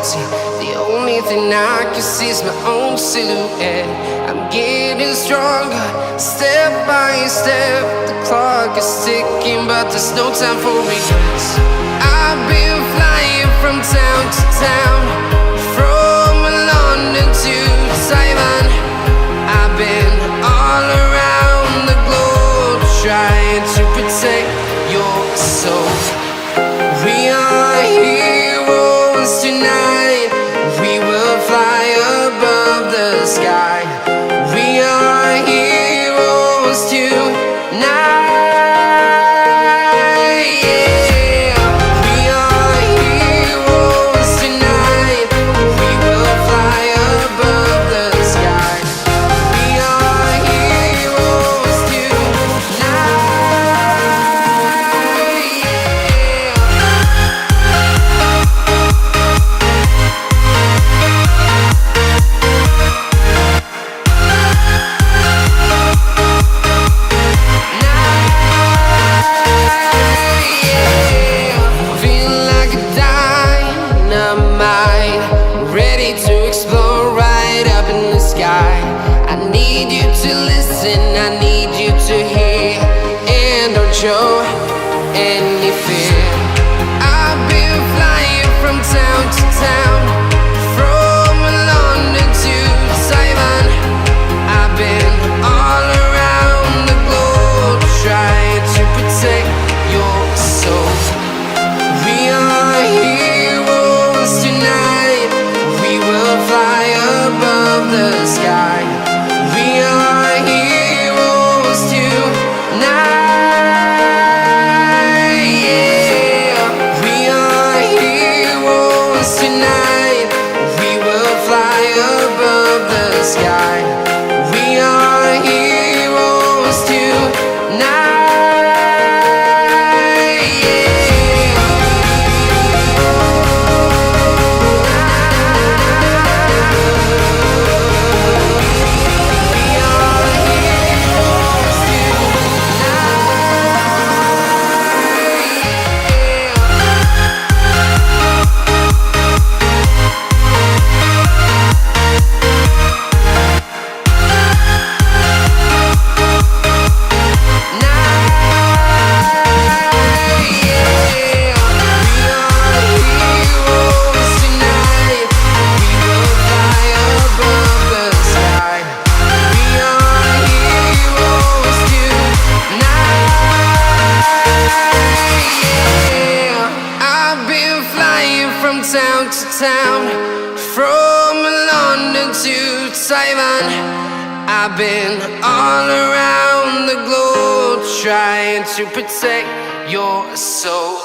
empty. The only thing I can see is my own silhouette. I'm getting stronger, step by step. The clock is ticking, but there's no time for regrets. I've been flying from town to town, from London to Taiwan. I've been all around the globe, trying to protect your soul. We are heroes tonight. We will fly above the sky. We are heroes tonight. Yeah. We are heroes tonight. We will fly above the sky. We are heroes tonight. Ready to explore right up in the sky. I need you to listen, I need you to hear, and don't show any fear. I've been flying from town to town, from London to Taiwan. I've been all around the globe, trying to protect your soul. We are heroes tonight. We will fly above the sky. We are heroes tonight. Yeah. We are heroes tonight. We will fly above the sky. We are heroes tonight. Town to town, from London to Taiwan. I've been all around the globe, trying to protect your soul.